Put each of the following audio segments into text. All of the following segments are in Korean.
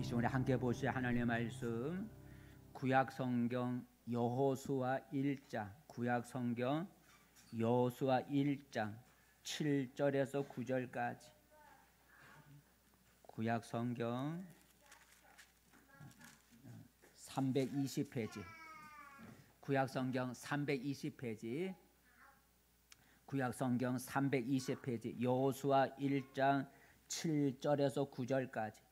시간에 함께 보실 하나님의 말씀 구약 성경 여호수아 1장 구약 성경 여호수아 1장 7절에서 9절까지 구약 성경 320페이지 구약 성경 320페이지 구약 성경 320페이지 여호수아 1장 7절에서 9절까지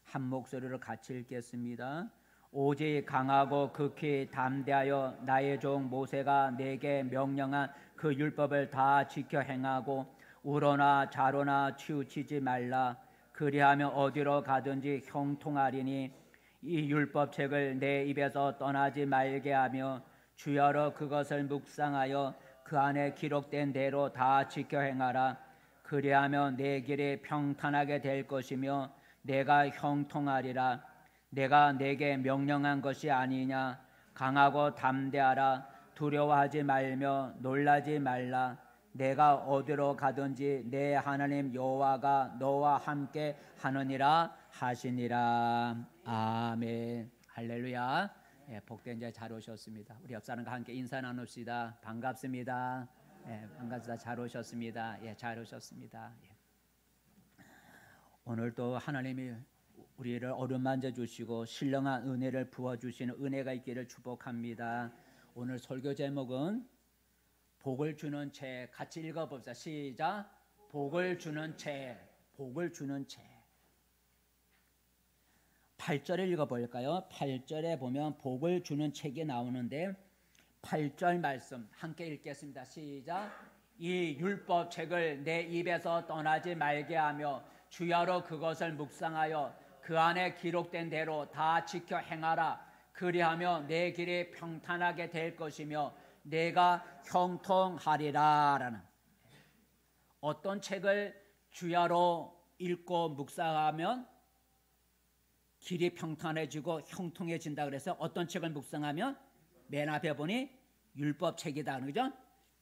한 목소리로 같이 읽겠습니다. 오직 강하고 극히 담대하여 나의 종 모세가 내게 명령한 그 율법을 다 지켜 행하고 우로나 좌로나 치우치지 말라. 그리하면 어디로 가든지 형통하리니 이 율법책을 내 입에서 떠나지 말게 하며 주여로 그것을 묵상하여 그 안에 기록된 대로 다 지켜 행하라. 그리하면 내 길이 평탄하게 될 것이며 내가 형통하리라. 내가 내게 명령한 것이 아니냐. 강하고 담대하라. 두려워하지 말며 놀라지 말라. 내가 어디로 가든지 내 하나님 여호와가 너와 함께 하느니라 하시니라. 아멘. 할렐루야. 예, 복된 자 잘 오셨습니다. 우리 옆 사람과 함께 인사 나눕시다. 반갑습니다. 예, 반갑습니다. 잘 오셨습니다. 예, 잘 오셨습니다. 예. 오늘도 하나님이 우리를 어루만져 주시고 신령한 은혜를 부어 주시는 은혜가 있기를 축복합니다. 오늘 설교 제목은 복을 주는 책. 같이 읽어봅시다. 시작. 복을 주는 책. 복을 주는 책. 8절을 읽어볼까요? 8절에 보면 복을 주는 책이 나오는데 8절 말씀 함께 읽겠습니다. 시작. 이 율법 책을 내 입에서 떠나지 말게 하며 주야로 그것을 묵상하여 그 안에 기록된 대로 다 지켜 행하라. 그리하며 내 길이 평탄하게 될 것이며 내가 형통하리라. 라는 어떤 책을 주야로 읽고 묵상하면 길이 평탄해지고 형통해진다. 그래서 어떤 책을 묵상하면 맨 앞에 보니 율법책이다. 그죠?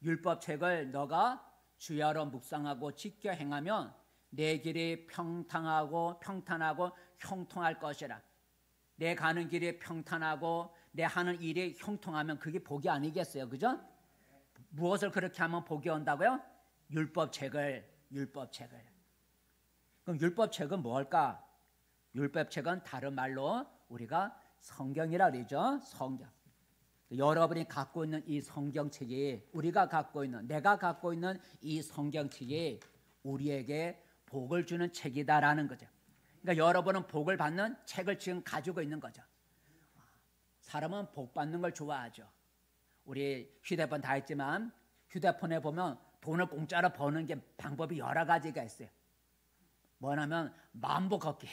율법책을 너가 주야로 묵상하고 지켜 행하면 내 길이 평탄하고 형통할 것이라. 내 가는 길이 평탄하고 내 하는 일이 형통하면 그게 복이 아니겠어요? 그죠? 무엇을 그렇게 하면 복이 온다고요? 율법책을. 그럼 율법책은 뭘까? 율법책은 다른 말로 우리가 성경이라 그러죠. 성경. 여러분이 갖고 있는 이 성경책이 우리가 갖고 있는 내가 갖고 있는 이 성경책이 우리에게 복을 주는 책이다라는 거죠. 그러니까 여러분은 복을 받는 책을 지금 가지고 있는 거죠. 사람은 복 받는 걸 좋아하죠. 우리 휴대폰 다 있지만 휴대폰에 보면 돈을 공짜로 버는 게 방법이 여러 가지가 있어요. 뭐냐면 만보 걷기.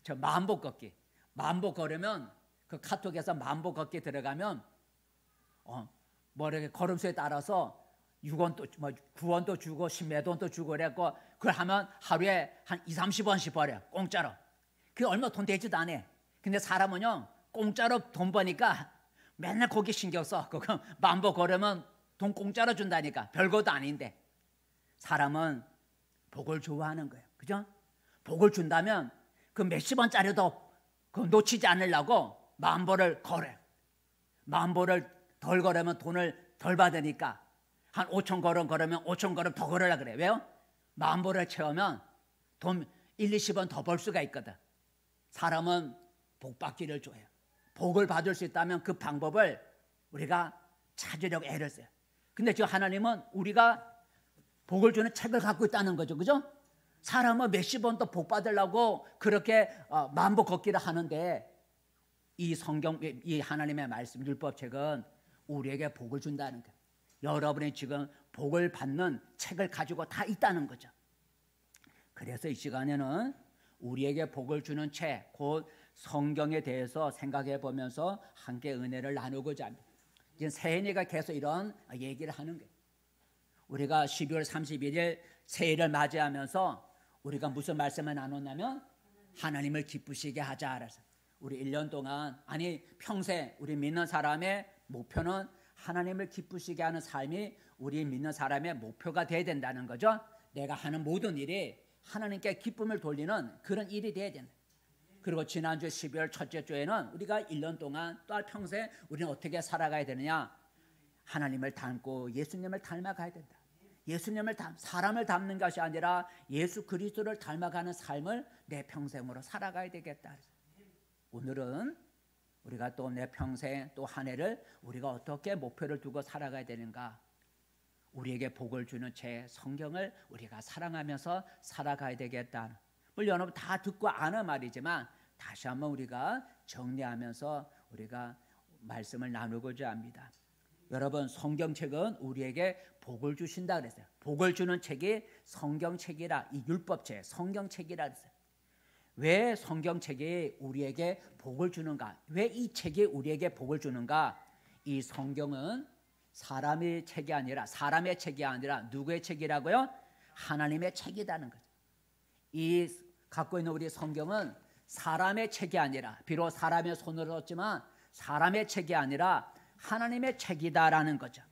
저 만보 걷기. 만보 걸으면 그 카톡에서 만보 걷기 들어가면 뭐 이렇게 걸음수에 따라서 6원도 뭐 9원도 주고 10몇 원도 주고 그래갖고 그걸 하면 하루에 한 2, 30원씩 벌어요. 공짜로. 그게 얼마 돈 되지도 않아. 근데 사람은요 공짜로 돈 버니까 맨날 거기 신경 써. 그거 만보 걸으면 돈 공짜로 준다니까. 별것도 아닌데. 사람은 복을 좋아하는 거예요. 그죠? 복을 준다면 그 몇십 원짜리도 그 놓치지 않으려고 만보를 걸어요. 만보를 덜 걸으면 돈을 덜 받으니까 한 5천 걸음 걸으면 5천 걸음 더 걸으라 그래. 왜요? 만보를 채우면 돈 1, 20원 더 벌 수가 있거든. 사람은 복 받기를 좋아해요. 복을 받을 수 있다면 그 방법을 우리가 찾으려고 애를 써요. 근데 지금 하나님은 우리가 복을 주는 책을 갖고 있다는 거죠. 그죠? 사람은 몇십 원 더 복 받으려고 그렇게 만보 걷기를 하는데 이 성경, 이 하나님의 말씀, 율법책은 우리에게 복을 준다는 거예요. 여러분이 지금 복을 받는 책을 가지고 다 있다는 거죠. 그래서 이 시간에는 우리에게 복을 주는 책, 곧 성경에 대해서 생각해 보면서 함께 은혜를 나누고자 합니다. 지금 세인이가 계속 이런 얘기를 하는 거예요. 우리가 12월 31일 새해를 맞이하면서 우리가 무슨 말씀을 나눴냐면 하나님을 기쁘시게 하자. 알아서 우리 1년 동안 아니 평생 우리 믿는 사람의 목표는 하나님을 기쁘시게 하는 삶이 우리 믿는 사람의 목표가 돼야 된다는 거죠. 내가 하는 모든 일이 하나님께 기쁨을 돌리는 그런 일이 돼야 된다. 그리고 지난주 12월 첫째 주에는 우리가 1년 동안 또 평생 우리는 어떻게 살아가야 되느냐? 하나님을 닮고 예수님을 닮아가야 된다. 사람을 닮는 것이 아니라 예수 그리스도를 닮아가는 삶을 내 평생으로 살아가야 되겠다. 오늘은 우리가 또 내 평생 또 한 해를 우리가 어떻게 목표를 두고 살아가야 되는가? 우리에게 복을 주는 제 성경을 우리가 사랑하면서 살아가야 되겠다. 물론 여러분 다 듣고 아는 말이지만 다시 한번 우리가 정리하면서 우리가 말씀을 나누고자 합니다. 여러분 성경책은 우리에게 복을 주신다 그랬어요. 복을 주는 책이 성경책이라, 이 율법책 성경책이라 그랬어요. 왜 성경책이 우리에게 복을 주는가? 왜 이 책이 우리에게 복을 주는가? 이 성경은 사람의 책이 아니라 누구의 책이라고요? 하나님의 책이라는 거죠. 이 갖고 있는 우리 성경은 사람의 책이 아니라, 비록 사람의 손으로 썼지만 사람의 책이 아니라 하나님의 책이다라는 거죠.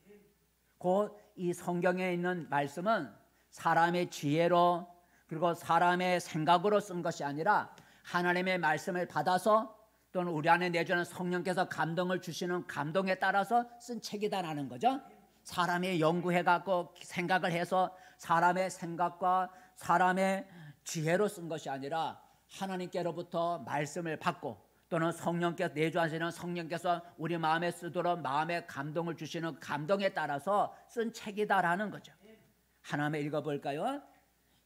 곧 이 성경에 있는 말씀은 사람의 지혜로 그리고 사람의 생각으로 쓴 것이 아니라 하나님의 말씀을 받아서 또는 우리 안에 내주는 성령께서 감동을 주시는 감동에 따라서 쓴 책이다라는 거죠. 사람이 연구해갖고 생각을 해서 사람의 생각과 사람의 지혜로 쓴 것이 아니라 하나님께로부터 말씀을 받고 또는 성령께서 내주하시는 성령께서 우리 마음에 쓰도록 마음에 감동을 주시는 감동에 따라서 쓴 책이다라는 거죠. 하나님의 읽어볼까요?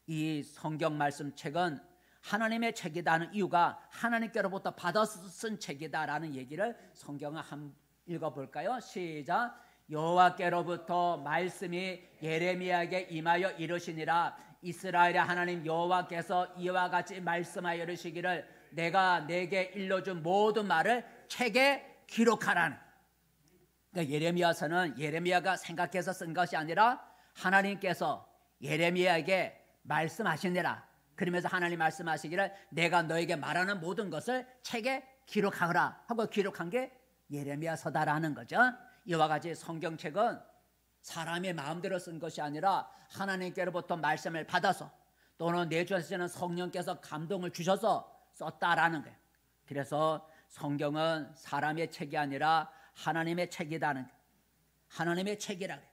이 성경 말씀 책은 하나님의 책이라는 이유가 하나님께로부터 받아서 쓴 책이다라는 얘기를 성경을 한번 읽어볼까요? 시작. 여호와께로부터 말씀이 예레미야에게 임하여 이르시니라. 이스라엘의 하나님 여호와께서 이와 같이 말씀하여 이르시기를 내가 내게 일러준 모든 말을 책에 기록하라는. 그러니까 예레미야서는 예레미야가 생각해서 쓴 것이 아니라 하나님께서 예레미야에게 말씀하시니라. 그러면서 하나님 말씀하시기를 내가 너에게 말하는 모든 것을 책에 기록하라 하고 기록한 게 예레미야서다라는 거죠. 이와 같이 성경책은 사람의 마음대로 쓴 것이 아니라 하나님께로부터 말씀을 받아서 또는 내주시는 성령께서 감동을 주셔서 썼다라는 거예요. 그래서 성경은 사람의 책이 아니라 하나님의 책이라는 거예요. 하나님의 책이라고 해요.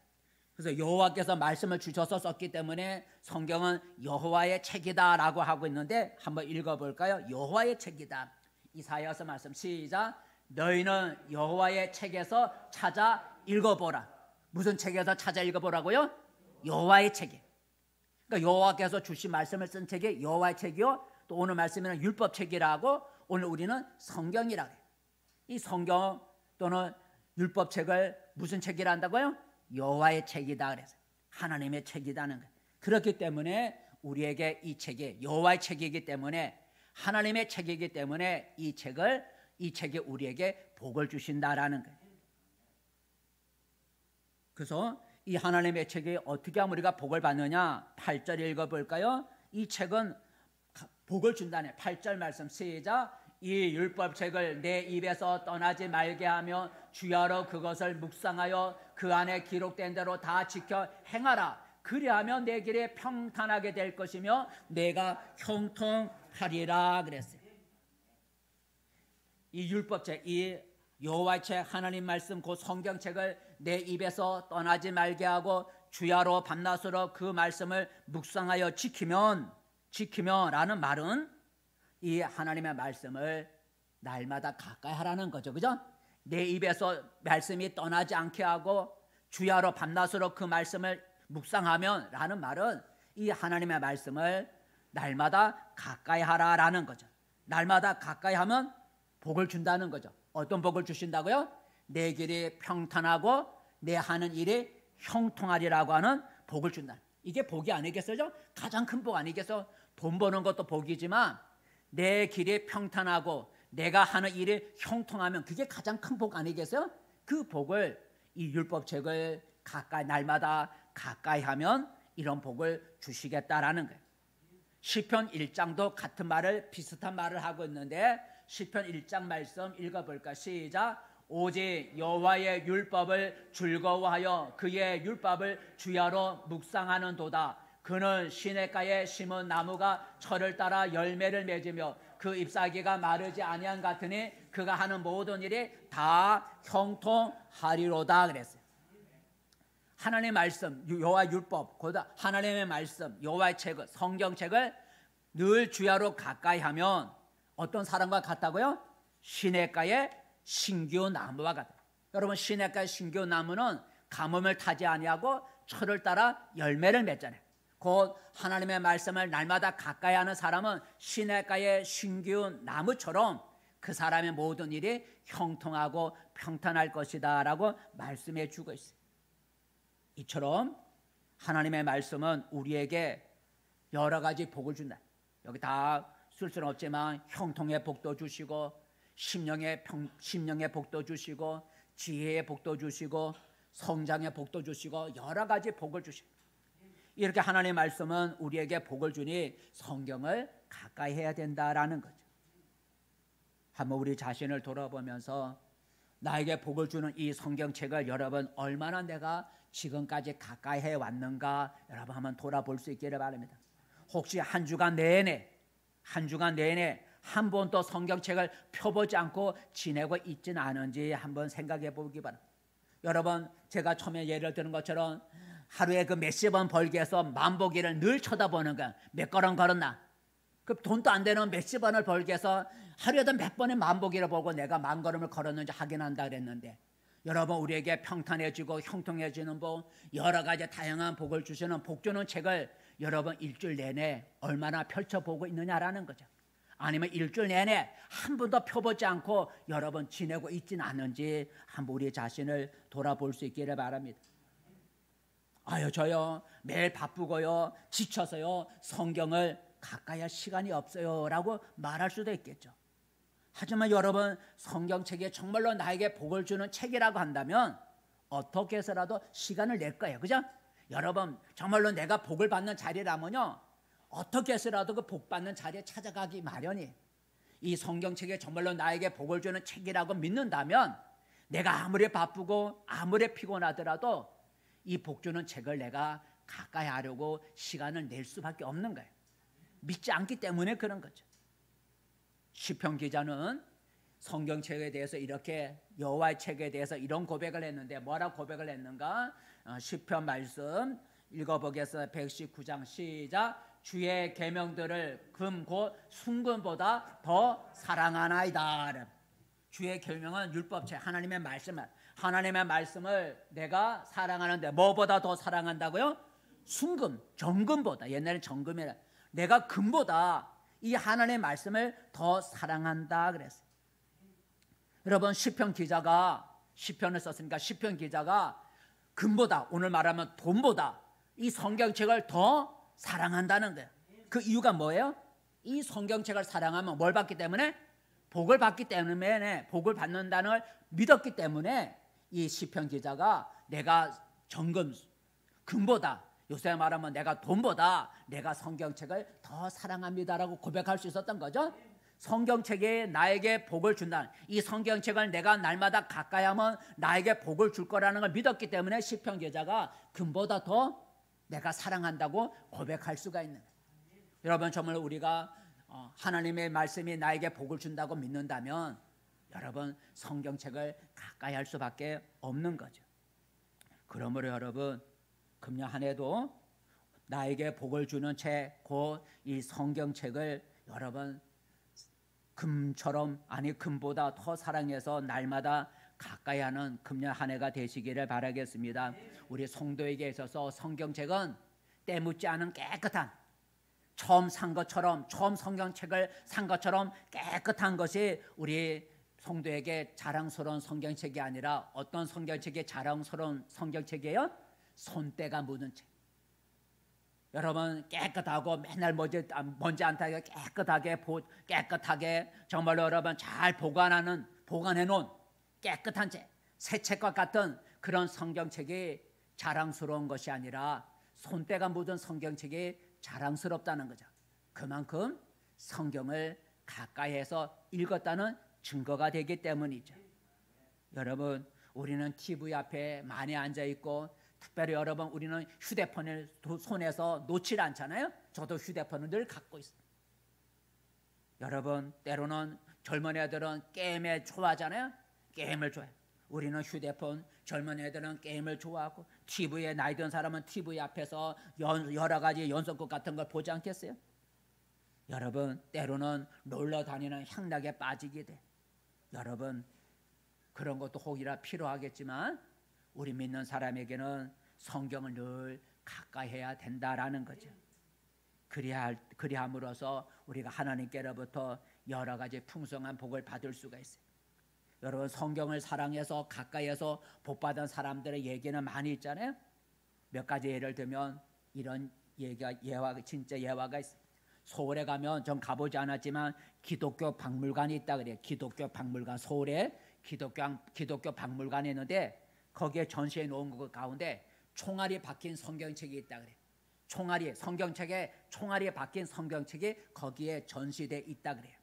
그래서 여호와께서 말씀을 주셔서 썼기 때문에 성경은 여호와의 책이다라고 하고 있는데 한번 읽어볼까요? 여호와의 책이다. 이사야서 말씀 시작. 너희는 여호와의 책에서 찾아 읽어보라. 무슨 책에서 찾아 읽어보라고요? 여호와의 책이에요. 그러니까 여호와께서 주신 말씀을 쓴 책이 여호와의 책이요. 또 오늘 말씀에는 율법책이라고 오늘 우리는 성경이라고 해요. 이 성경 또는 율법책을 무슨 책이라 한다고요? 여호와의 책이다 그래서 하나님의 책이라는 거예요. 그렇기 때문에 우리에게 이 책이 여호와의 책이기 때문에 하나님의 책이기 때문에 이 책이 우리에게 복을 주신다라는 거예요. 그래서 이 하나님의 책이 어떻게 하면 우리가 복을 받느냐? 8절 읽어볼까요? 이 책은 복을 준다네. 8절 말씀 시작. 이 율법책을 내 입에서 떠나지 말게 하며 주야로 그것을 묵상하여 그 안에 기록된 대로 다 지켜 행하라. 그리하면 내 길에 평탄하게 될 것이며 내가 형통하리라 그랬어요. 이 율법책, 이 여호와의 책 하나님 말씀 그 성경책을 내 입에서 떠나지 말게 하고 주야로 밤낮으로 그 말씀을 묵상하여 지키면 라는 말은 이 하나님의 말씀을 날마다 가까이 하라는 거죠. 그죠? 내 입에서 말씀이 떠나지 않게 하고 주야로 밤낮으로 그 말씀을 묵상하면 라는 말은 이 하나님의 말씀을 날마다 가까이 하라라는 거죠. 날마다 가까이 하면 복을 준다는 거죠. 어떤 복을 주신다고요? 내 길이 평탄하고 내 하는 일이 형통하리라고 하는 복을 준다. 이게 복이 아니겠어요? 가장 큰 복 아니겠어요? 돈 버는 것도 복이지만 내 길이 평탄하고 내가 하는 일이 형통하면 그게 가장 큰 복 아니겠어요? 그 복을 이 율법책을 가까이 날마다 가까이 하면 이런 복을 주시겠다라는 거예요. 시편 1장도 같은 말을 비슷한 말을 하고 있는데 시편 1장 말씀 읽어볼까? 시작. 오직 여호와의 율법을 즐거워하여 그의 율법을 주야로 묵상하는 도다. 그는 시냇가에 심은 나무가 철을 따라 열매를 맺으며 그 잎사귀가 마르지 아니한 같으니 그가 하는 모든 일이 다 형통하리로다 그랬어요. 하나님의 말씀, 여호와 율법, 하나님의 말씀, 여호와의 책을, 성경책을 늘 주야로 가까이 하면 어떤 사람과 같다고요? 시냇가의 신기한 나무와 같다. 여러분, 시냇가의 신기한 나무는 가뭄을 타지 아니하고 철을 따라 열매를 맺잖아요. 곧 하나님의 말씀을 날마다 가까이 하는 사람은 시냇가의 신기한 나무처럼 그 사람의 모든 일이 형통하고 평탄할 것이다 라고 말씀해 주고 있어요. 이처럼 하나님의 말씀은 우리에게 여러 가지 복을 준다. 여기 다 쓸 수는 없지만 형통의 복도 주시고 심령의 복도 주시고 지혜의 복도 주시고 성장의 복도 주시고 여러 가지 복을 주시고, 이렇게 하나님의 말씀은 우리에게 복을 주니 성경을 가까이 해야 된다라는 거죠. 한번 우리 자신을 돌아보면서 나에게 복을 주는 이 성경책을 여러분 얼마나 내가 지금까지 가까이 해왔는가 여러분 한번 돌아볼 수 있기를 바랍니다. 혹시 한 주간 내내 한 번도 성경책을 펴보지 않고 지내고 있지는 않은지 한번 생각해 보기 바랍니다. 여러분, 제가 처음에 예를 드는 것처럼 하루에 그 몇십 원 벌기 위해서 만보기를 늘 쳐다보는 거야. 몇 걸음 걸었나? 그 돈도 안 되는 몇십 원을 벌기 위해서 하루에도 몇 번의 만보기를 보고 내가 만 걸음을 걸었는지 확인한다 그랬는데, 여러분, 우리에게 평탄해지고 형통해지는 복, 여러 가지 다양한 복을 주시는 복 주는 책을 여러분 일주일 내내 얼마나 펼쳐보고 있느냐라는 거죠. 아니면 일주일 내내 한 번도 펴보지 않고 여러분 지내고 있지는 않은지 한번 우리 자신을 돌아볼 수 있기를 바랍니다. 아유, 저요 매일 바쁘고요 지쳐서요 성경을 가까이 할 시간이 없어요 라고 말할 수도 있겠죠. 하지만 여러분, 성경책이 정말로 나에게 복을 주는 책이라고 한다면 어떻게 해서라도 시간을 낼 거예요. 그죠? 여러분, 정말로 내가 복을 받는 자리라면요 어떻게 해서라도 그 복 받는 자리에 찾아가기 마련이. 이 성경책이 정말로 나에게 복을 주는 책이라고 믿는다면 내가 아무리 바쁘고 아무리 피곤하더라도 이 복 주는 책을 내가 가까이 하려고 시간을 낼 수밖에 없는 거예요. 믿지 않기 때문에 그런 거죠. 시편 기자는 성경책에 대해서 이렇게, 여호와의 책에 대해서 이런 고백을 했는데 뭐라고 고백을 했는가? 시편 말씀 읽어보겠습니다. 119장 시작. 주의 계명들을 금 곧 순금보다 더 사랑하나이다. 주의 계명은 율법책, 하나님의 말씀을 내가 사랑하는데 뭐보다 더 사랑한다고요? 순금, 정금보다. 옛날에 정금이라, 내가 금보다 이 하나님의 말씀을 더 사랑한다 그랬어요. 여러분, 시편 기자가 시편을 썼으니까 시편 기자가 금보다, 오늘 말하면 돈보다 이 성경책을 더 사랑한다는 거예요. 그 이유가 뭐예요? 이 성경책을 사랑하면 뭘 받기 때문에? 복을 받기 때문에, 복을 받는다는 걸 믿었기 때문에 이 시편 기자가 내가 금보다, 요새 말하면 내가 돈보다 내가 성경책을 더 사랑합니다라고 고백할 수 있었던 거죠. 성경책이 나에게 복을 준다, 이 성경책을 내가 날마다 가까이 하면 나에게 복을 줄 거라는 걸 믿었기 때문에 시편 기자가 금보다 더 내가 사랑한다고 고백할 수가 있는 거예요. 여러분, 정말 우리가 하나님의 말씀이 나에게 복을 준다고 믿는다면 여러분 성경책을 가까이 할 수밖에 없는 거죠. 그러므로 여러분, 금년 한 해도 나에게 복을 주는 책, 곧 이 성경책을 여러분 금처럼, 아니 금보다 더 사랑해서 날마다 가까이 하는 금년 한 해가 되시기를 바라겠습니다. 우리 성도에게 있어서 성경책은 때묻지 않은 깨끗한, 처음 성경책을 산 것처럼 깨끗한 것이 우리 성도에게 자랑스러운 성경책이 아니라 어떤 성경책이 자랑스러운 성경책이에요? 손때가 묻은 책. 여러분, 깨끗하고 맨날 먼지 안 타게 깨끗하게 정말로 여러분 잘 보관해 놓은 깨끗한 책, 새 책과 같은 그런 성경책이 자랑스러운 것이 아니라 손때가 묻은 성경책이 자랑스럽다는 거죠. 그만큼 성경을 가까이해서 읽었다는 증거가 되기 때문이죠. 여러분, 우리는 TV 앞에 많이 앉아 있고 특별히 여러분 우리는 휴대폰을 손에서 놓질 않잖아요. 저도 휴대폰을 늘 갖고 있어요. 여러분 때로는 젊은 애들은 게임에 좋아하잖아요. 게임을 좋아해요. 우리는 휴대폰, 젊은 애들은 게임을 좋아하고 TV에 나이 든 사람은 TV 앞에서 여러 가지 연속극 같은 걸 보지 않겠어요? 여러분 때로는 놀러 다니는 향락에 빠지게 돼. 여러분 그런 것도 혹이라 필요하겠지만 우리 믿는 사람에게는 성경을 늘 가까이 해야 된다라는 거죠. 그리함으로써 우리가 하나님께로부터 여러 가지 풍성한 복을 받을 수가 있어요. 여러분 성경을 사랑해서 가까이에서 복받은 사람들의 얘기는 많이 있잖아요. 몇 가지 예를 들면 이런 얘기가 진짜 예화가 있어요. 서울에 가면 전 가보지 않았지만 기독교 박물관이 있다 그래요. 기독교 박물관, 서울에 기독교 박물관이 있는데 거기에 전시해 놓은 것 가운데 총알이 박힌 성경책이 있다 그래요. 성경책에 총알이 박힌 성경책이 거기에 전시돼 있다 그래요.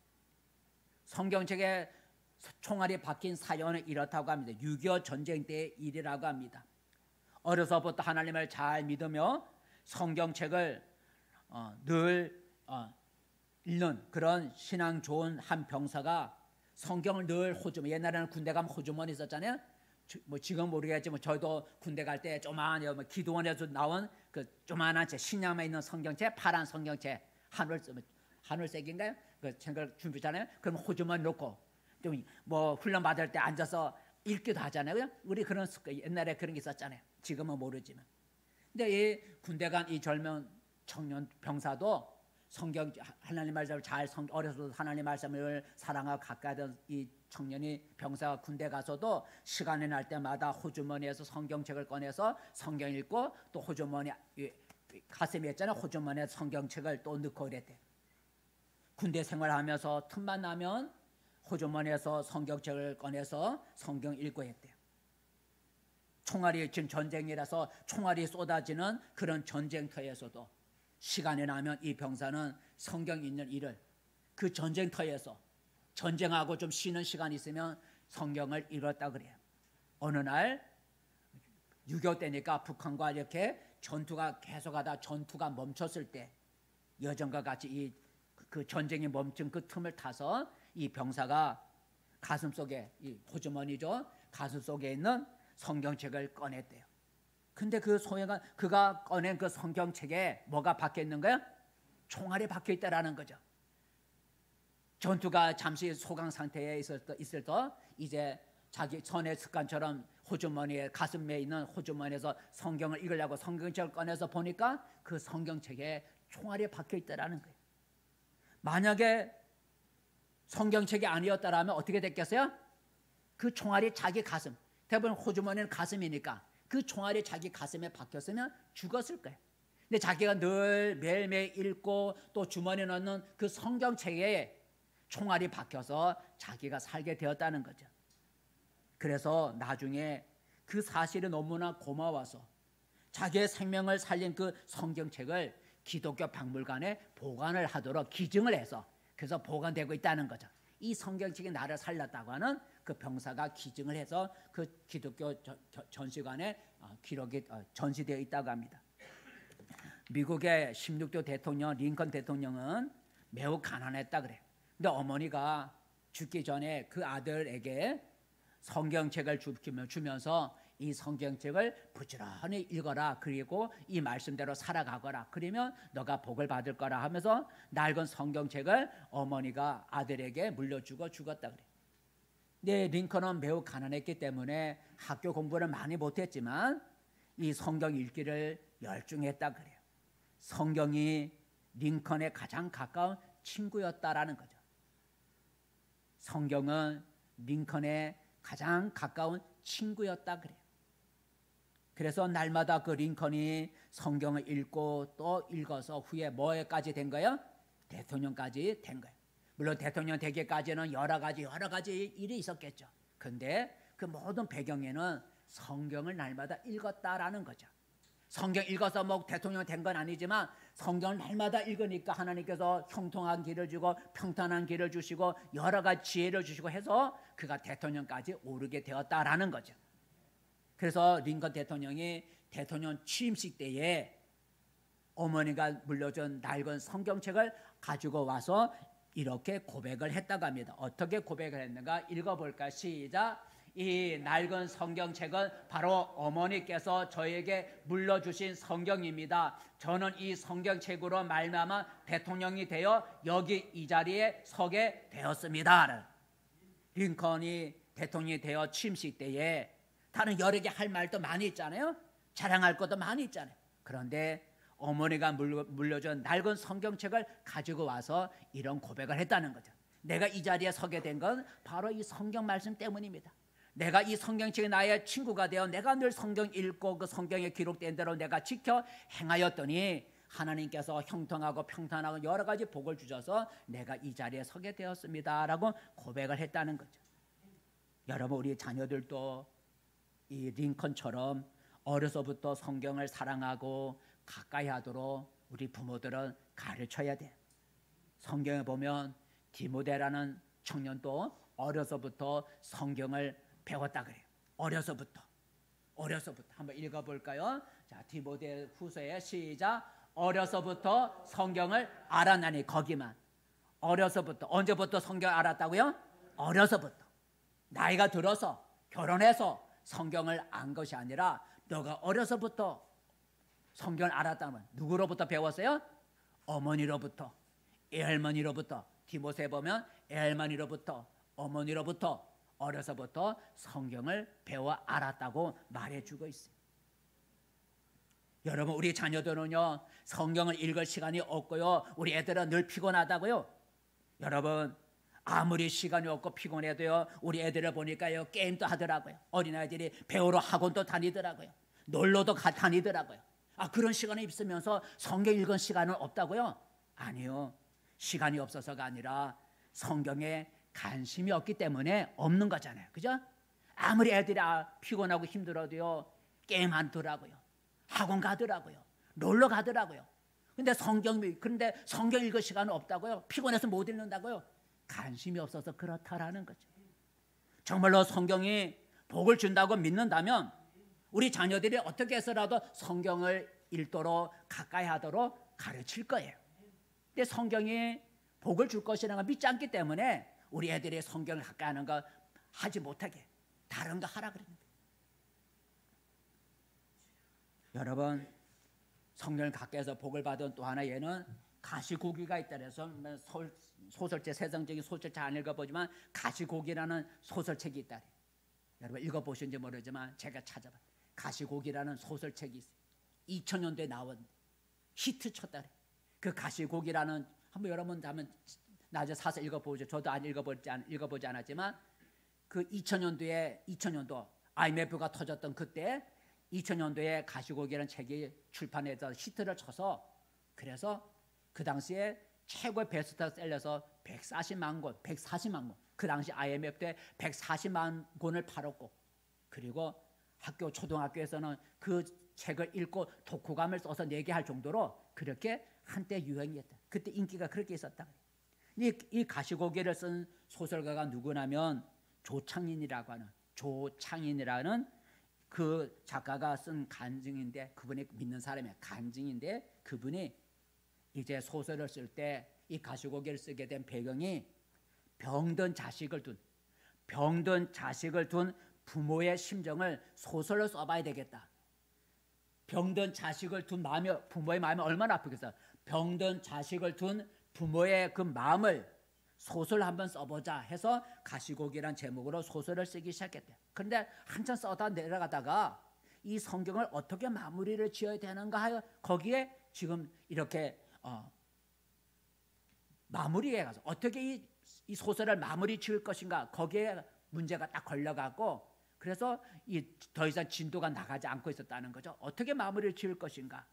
성경책에 총알이 박힌 사연은 이렇다고 합니다. 6.25 전쟁 때의 일이라고 합니다. 어려서부터 하나님을 잘 믿으며 성경책을 늘 읽는 그런 신앙 좋은 한 병사가 성경을 늘 호주머니, 옛날에는 군대 가면 호주머니 있었잖아요. 뭐 지금 모르겠지만 저도 군대 갈 때 조만한 기도원에서 나온 그 조만한 책, 신약에 있는 성경책, 파란 성경책, 하늘색인가요? 그 책을 준비잖아요. 그럼 호주머니 놓고 좀 뭐 훈련 받을 때 앉아서 읽기도 하잖아요. 우리 그런 습관, 옛날에 그런 게 있었잖아요. 지금은 모르지만. 근데 이 군대 간 이 젊은 청년 병사도 성경 하나님 말씀을 어려서도 하나님 말씀을 사랑하고 가까이던 이 청년이 병사가 군대 가서도 시간이 날 때마다 호주머니에서 성경책을 꺼내서 성경 읽고 또 호주머니 가슴에 있잖아요. 호주머니에 성경책을 또 넣고 그랬대. 군대 생활하면서 틈만 나면 호주머니에서 성경책을 꺼내서 성경 읽고 했대요. 총알이 지금 전쟁이라서 총알이 쏟아지는 그런 전쟁터에서도 시간이 나면 이 병사는 성경 읽는 일을 그 전쟁터에서 전쟁하고 좀 쉬는 시간이 있으면 성경을 읽었다 그래요. 어느 날 6.25 때니까 북한과 이렇게 전투가 계속하다 전투가 멈췄을 때 여전과 같이 그 전쟁이 멈춘 그 틈을 타서 이 병사가 가슴 속에 이 호주머니죠. 가슴 속에 있는 성경책을 꺼냈대요. 근데 그 소녀가 그가 꺼낸 그 성경책에 뭐가 박혀 있는 거야? 총알이 박혀 있다라는 거죠. 전투가 잠시 소강 상태에 있을 때 이제 자기 전의 습관처럼 호주머니에 가슴에 있는 호주머니에서 성경을 읽으려고 성경책을 꺼내서 보니까 그 성경책에 총알이 박혀 있다라는 거예요. 만약에 성경책이 아니었다라면 어떻게 됐겠어요? 그 총알이 자기 가슴, 대부분 호주머니는 가슴이니까 그 총알이 자기 가슴에 박혔으면 죽었을 거예요. 근데 자기가 늘 매일매일 읽고 또 주머니에 넣는 그 성경책에 총알이 박혀서 자기가 살게 되었다는 거죠. 그래서 나중에 그 사실이 너무나 고마워서 자기의 생명을 살린 그 성경책을 기독교 박물관에 보관을 하도록 기증을 해서 그래서 보관되고 있다는 거죠. 이 성경책이 나를 살렸다고 하는 그 병사가 기증을 해서 그 기독교 전시관에 기록이 전시되어 있다고 합니다. 미국의 16대 대통령 링컨 대통령은 매우 가난했다 그래요. 근데 어머니가 죽기 전에 그 아들에게 성경책을 주면서 이 성경책을 부지런히 읽어라. 그리고 이 말씀대로 살아가거라. 그러면 너가 복을 받을 거라 하면서 낡은 성경책을 어머니가 아들에게 물려주고 죽었다 그래요. 근데 링컨은 매우 가난했기 때문에 학교 공부를 많이 못했지만 이 성경 읽기를 열중했다 그래요. 성경이 링컨의 가장 가까운 친구였다라는 거죠. 성경은 링컨의 가장 가까운 친구였다 그래요. 그래서 날마다 그 링컨이 성경을 읽고 또 읽어서 후에 뭐에까지 된 거예요? 대통령까지 된 거예요. 물론 대통령 되기까지는 여러 가지 일이 있었겠죠. 근데 그 모든 배경에는 성경을 날마다 읽었다라는 거죠. 성경 읽어서 뭐 대통령 된 건 아니지만 성경을 날마다 읽으니까 하나님께서 형통한 길을 주고 평탄한 길을 주시고 여러 가지 지혜를 주시고 해서 그가 대통령까지 오르게 되었다라는 거죠. 그래서 링컨 대통령이 대통령 취임식 때에 어머니가 물려준 낡은 성경책을 가지고 와서 이렇게 고백을 했다고 합니다. 어떻게 고백을 했는가 읽어볼까? 시작. 이 낡은 성경책은 바로 어머니께서 저에게 물려주신 성경입니다. 저는 이 성경책으로 말미암아 대통령이 되어 여기 이 자리에 서게 되었습니다. 링컨이 대통령이 되어 취임식 때에 다른 여러 개 할 말도 많이 있잖아요. 자랑할 것도 많이 있잖아요. 그런데 어머니가 물려준 낡은 성경책을 가지고 와서 이런 고백을 했다는 거죠. 내가 이 자리에 서게 된 건 바로 이 성경 말씀 때문입니다. 내가 이 성경책이 나의 친구가 되어 내가 늘 성경 읽고 그 성경에 기록된 대로 내가 지켜 행하였더니 하나님께서 형통하고 평탄하고 여러 가지 복을 주셔서 내가 이 자리에 서게 되었습니다 라고 고백을 했다는 거죠. 여러분, 우리 자녀들도 이 링컨처럼 어려서부터 성경을 사랑하고 가까이 하도록 우리 부모들은 가르쳐야 돼요. 성경에 보면 디모데라는 청년도 어려서부터 성경을 배웠다 그래요. 어려서부터 한번 읽어볼까요? 자, 디모데 후서에 시작. 어려서부터 성경을 알았나니. 거기만 어려서부터. 언제부터 성경을 알았다고요? 어려서부터. 나이가 들어서 결혼해서 성경을 안 것이 아니라 너가 어려서부터 성경을 알았다면 누구로부터 배웠어요? 어머니로부터, 애할머니로부터. 디모데 보면 애할머니로부터, 어머니로부터 어려서부터 성경을 배워 알았다고 말해주고 있어요. 여러분, 우리 자녀들은요 성경을 읽을 시간이 없고요, 우리 애들은 늘 피곤하다고요. 여러분, 아무리 시간이 없고 피곤해도요 우리 애들을 보니까요 게임도 하더라고요. 어린아이들이 배우러 학원도 다니더라고요. 놀러도 다니더라고요. 그런 시간이 있으면서 성경 읽은 시간은 없다고요? 아니요, 시간이 없어서가 아니라 성경에 관심이 없기 때문에 없는 거잖아요. 그죠? 아무리 애들이 피곤하고 힘들어도요 게임하더라고요, 학원 가더라고요, 놀러 가더라고요. 그런데 성경 읽을 시간은 없다고요? 피곤해서 못 읽는다고요? 관심이 없어서 그렇다라는 거죠. 정말로 성경이 복을 준다고 믿는다면 우리 자녀들이 어떻게 해서라도 성경을 읽도록 가까이 하도록 가르칠 거예요. 근데 성경이 복을 줄 것이라는 걸 믿지 않기 때문에 우리 애들이 성경을 가까이 하는 거 하지 못하게 다른 거 하라 그럽니다. 여러분, 성경을 가까이 해서 복을 받은 또 하나 예는 가시고기가 있다 그래서 소설책, 세상적인 소설책 안 읽어보지만 가시고기라는 소설책이 있다. 여러분 읽어보신지 모르지만 제가 찾아봤어요. 가시고기라는 소설책이 있어요. 2000년도에 나온 히트 쳤다. 그 가시고기라는, 한번 여러분 한번 나중에 사서 읽어보죠. 저도 안 읽어보지 않았지만 그 2000년도 IMF가 터졌던 그때 2000년도에 가시고기라는 책이 출판해서 히트를 쳐서, 그래서 그 당시에 최고의 베스트셀러서 140만 권, 그 당시 IMF 때 140만 권을 팔았고, 그리고 학교 초등학교에서는 그 책을 읽고 독후감을 써서 내게 할 정도로 그렇게 한때 유행이었다. 그때 인기가 그렇게 있었다. 이 가시고기를 쓴 소설가가 누구냐면 조창인이라는 그 작가가 쓴 간증인데, 그분이 믿는 사람이에요. 간증인데 그분이 이제 소설을 쓸 때 이 가시고기를 쓰게 된 배경이 병든 자식을 둔 부모의 심정을 소설로 써봐야 되겠다. 병든 자식을 둔 부모의 마음이 얼마나 아프겠어요. 병든 자식을 둔 부모의 그 마음을 소설 한번 써보자 해서 가시고기란 제목으로 소설을 쓰기 시작했대요. 그런데 한참 써다 내려가다가 이 성경을 어떻게 마무리를 지어야 되는가 하여 거기에 지금 이렇게 마무리에 가서 어떻게 이 소설을 마무리 지을 것인가, 거기에 문제가 딱 걸려가고, 그래서 더 이상 진도가 나가지 않고 있었다는 거죠. 어떻게 마무리를 지을 것인가.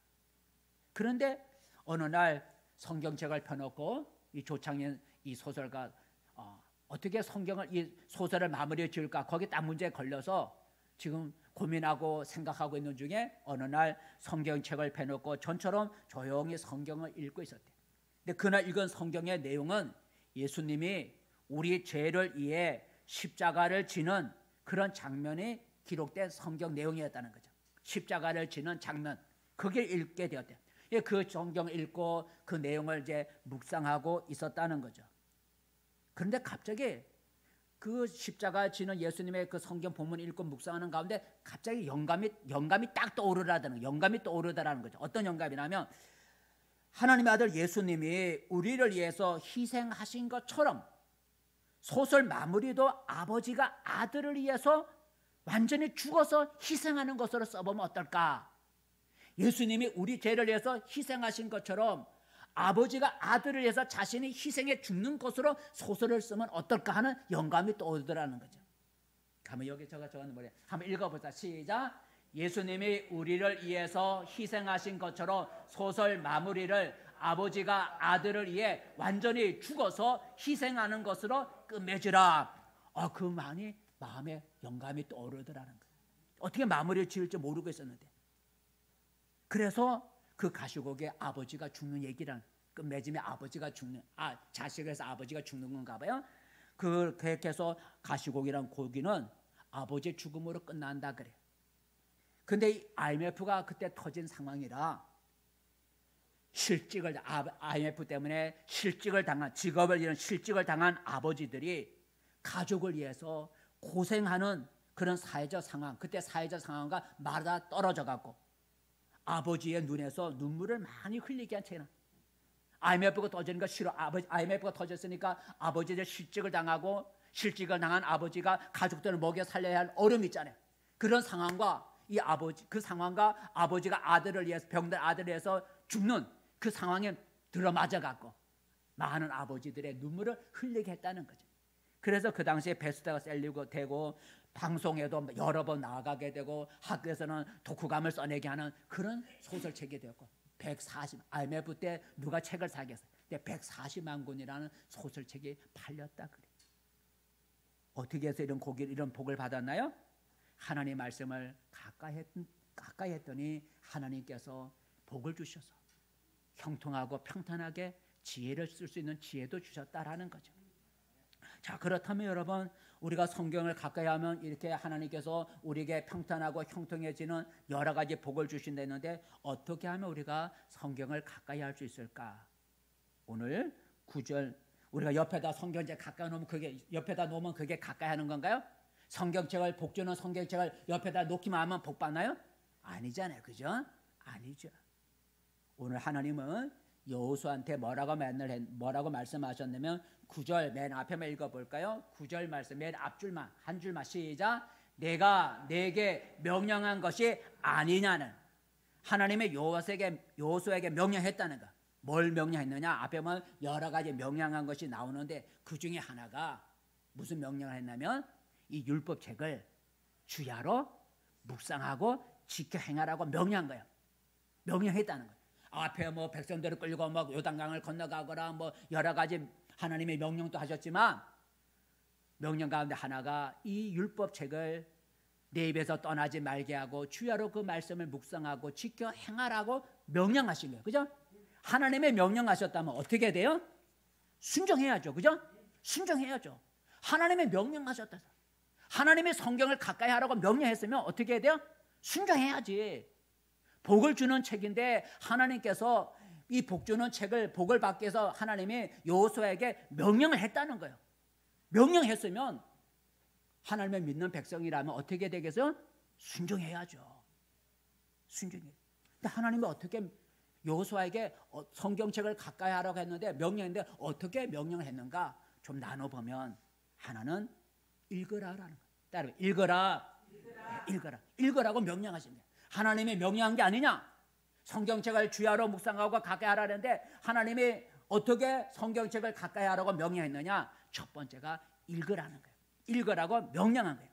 그런데 어느 날 성경책을 펴놓고 이 조창인 이 소설가 어떻게 이 소설을 마무리 지을까, 거기 딱 문제에 걸려서 지금 고민하고 생각하고 있는 중에 어느 날 성경책을 펴놓고 전처럼 조용히 성경을 읽고 있었대요. 근데 그날 읽은 성경의 내용은 예수님이 우리 죄를 위해 십자가를 지는 그런 장면이 기록된 성경 내용이었다는 거죠. 십자가를 지는 장면, 그게 읽게 되었대요. 그 성경을 읽고 그 내용을 이제 묵상하고 있었다는 거죠. 그런데 갑자기 그 십자가 지는 예수님의 그 성경 본문 읽고 묵상하는 가운데 갑자기 영감이 딱 떠오르다라는 거죠. 어떤 영감이냐면 하나님의 아들 예수님이 우리를 위해서 희생하신 것처럼 소설 마무리도 아버지가 아들을 위해서 완전히 죽어서 희생하는 것으로 써보면 어떨까? 예수님이 우리 죄를 위해서 희생하신 것처럼 아버지가 아들을 위해서 자신이 희생해 죽는 것으로 소설을 쓰면 어떨까 하는 영감이 떠오르더라는 거죠. 한번 여기 적었는 뭐래? 한번 읽어보자. 시작. 예수님이 우리를 위해서 희생하신 것처럼 소설 마무리를 아버지가 아들을 위해 완전히 죽어서 희생하는 것으로 끝맺으라. 그 마음에 영감이 떠오르더라는 거예요. 어떻게 마무리를 지을지 모르고 있었는데, 그래서 그 가시곡에 아버지가 죽는 얘기란, 끝맺음에 아버지가 죽는, 자식에서 아버지가 죽는 건가 봐요. 그렇게 해서 가시곡이란 고기는 아버지의 죽음으로 끝난다 그래요. 근데 IMF가 그때 터진 상황이라 IMF 때문에 직업을 잃은 실직을 당한 아버지들이 가족을 위해서 고생하는 그런 사회적 상황, 그때 사회적 상황과 맞아 떨어져 갖고 아버지의 눈에서 눈물을 많이 흘리게 한 채는 IMF가 터지니까 IMF가 터졌으니까 아버지들 실직을 당한 아버지가 가족들을 먹여 살려야 할 어려움이 있잖아요. 그런 상황과 그 상황과 아버지가 아들을 위해서 병든 아들을 위해서 죽는 그 상황에 들어맞아 갖고 많은 아버지들의 눈물을 흘리게 했다는 거죠. 그래서 그 당시에 베스트가 셀리고 되고 방송에도 여러 번 나가게 되고 학교에서는 독후감을 써내게 하는 그런 소설책이 되었고, IMF 때 누가 책을 사겠어요? 140만 권이라는 소설책이 팔렸다 그래. 어떻게 해서 이런 복을 받았나요? 하나님 말씀을 가까이 했더니 하나님께서 복을 주셔서 형통하고 평탄하게 지혜를 쓸 수 있는 지혜도 주셨다라는 거죠. 자, 그렇다면 여러분, 우리가 성경을 가까이 하면 이렇게 하나님께서 우리에게 평탄하고 형통해지는 여러 가지 복을 주신다 했는데, 어떻게 하면 우리가 성경을 가까이 할 수 있을까? 오늘 9절, 우리가 옆에다 성경책 가까이 놓으면 그게 가까이 하는 건가요? 성경책을, 복 주는 성경책을 옆에다 놓기만 하면 복 받나요? 아니잖아요. 그죠? 아니죠. 오늘 하나님은 여호수아한테 뭐라고 말씀하셨냐면 9절 맨 앞에만 읽어볼까요? 9절 말씀 맨 앞줄만, 한 줄만 시작. 내가 내게 명령한 것이 아니냐는, 하나님의 여호수아에게 명령했다는 거. 뭘 명령했느냐? 앞에 보면 여러 가지 명령한 것이 나오는데 그 중에 하나가 무슨 명령을 했냐면 이 율법책을 주야로 묵상하고 지켜 행하라고 명령한 거예요. 명령했다는 거예요. 앞에 백성들을 끌고 요단강을 건너가거나 여러 가지 하나님의 명령도 하셨지만, 명령 가운데 하나가 이 율법책을 내 입에서 떠나지 말게 하고 주야로 그 말씀을 묵상하고 지켜 행하라고 명령하신 거예요. 그죠? 하나님의 명령하셨다면 어떻게 돼요? 순종해야죠. 그죠? 순종해야죠. 하나님의 명령하셨다. 하나님의 성경을 가까이 하라고 명령했으면 어떻게 해야 돼요? 순종해야지. 복을 주는 책인데 하나님께서 이 복 주는 책을, 복을 받기 위해서 하나님이 여호수아에게 명령을 했다는 거예요. 명령했으면 하나님을 믿는 백성이라면 어떻게 되겠어요? 순종해야죠. 순종해. 근데 하나님이 어떻게 여호수아에게 성경책을 가까이 하라고 했는데 명령했는데 어떻게 명령을 했는가? 좀 나눠보면 하나는 읽으라라는 거예요. 따로 읽으라고 명령하신 거예요. 하나님이 명령한 게 아니냐? 성경책을 주야로 묵상하고 가까이 하라는데 하나님이 어떻게 성경책을 가까이 하라고 명령했느냐? 첫 번째가 읽으라는 거예요. 읽으라고 명령한 거예요.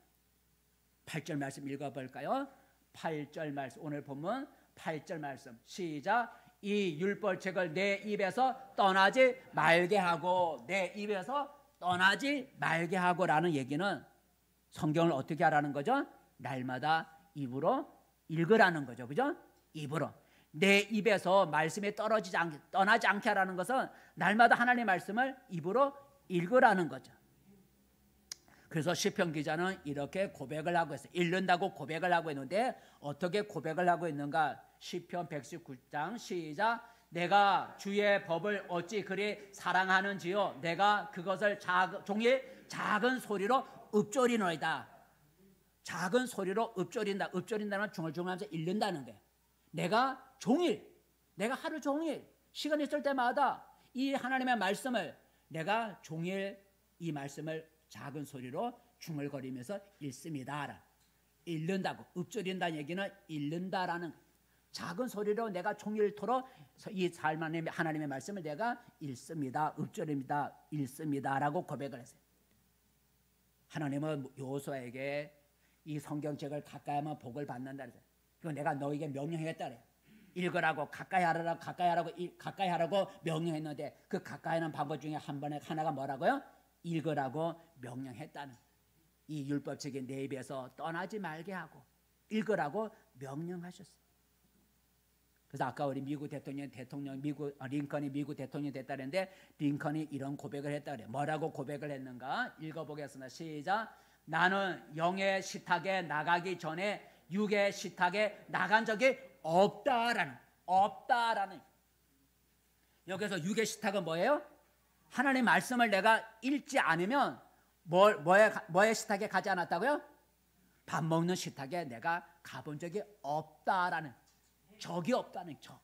8절 말씀 읽어볼까요? 8절 말씀, 오늘 본문 8절 말씀 시작. 이 율법책을 내 입에서 떠나지 말게 하고, 내 입에서 떠나지 말게 하고라는 얘기는 성경을 어떻게 하라는 거죠? 날마다 입으로 읽으라는 거죠. 그죠? 입으로. 내 입에서 말씀이 떠나지 않게 하라는 것은 날마다 하나님의 말씀을 입으로 읽으라는 거죠. 그래서 시편 기자는 이렇게 고백을 하고 있어요. 잃는다고 고백을 하고 있는데 어떻게 고백을 하고 있는가? 시편 119장 시작. 내가 주의 법을 어찌 그리 사랑하는지요. 내가 그것을 종일 작은 소리로 읊조리노이다. 작은 소리로 읊조린다. 읊조린다는 중얼중얼하면서 읽는다는 거예요. 내가 하루 종일 시간 있을 때마다 이 하나님의 말씀을 내가 종일 이 말씀을 작은 소리로 중얼거리면서 읽습니다. 읽는다고 읊조린다는 얘기는 읽는다라는 거예요. 작은 소리로 내가 종일토록 이 하나님의 말씀을 내가 읽습니다. 읊조립니다. 읽습니다라고 고백을 했어요. 하나님은 여호수아에게 이 성경책을 가까이 하면 복을 받는다 그랬어요. 그거 내가 너에게 명령했다 그래요. 읽으라고 가까이 하라고 명령했는데 그 가까이 하는 방법 중에 하나가 뭐라고요? 읽으라고 명령했다는 이 율법책이 내 입에서 떠나지 말게 하고 읽으라고 명령하셨어요. 그래서 아까 우리 미국 링컨이 미국 대통령이 됐다는데 링컨이 이런 고백을 했다 그래요. 뭐라고 고백을 했는가? 읽어보겠습니다. 시작. 나는 영의 식탁에 나가기 전에 육의 식탁에 나간 적이 없다라는 여기서 육의 식탁은 뭐예요? 하나님 말씀을 내가 읽지 않으면 뭐의 식탁에 가지 않았다고요? 밥 먹는 식탁에 내가 가본 적이 없다라는 적이 없다는 적.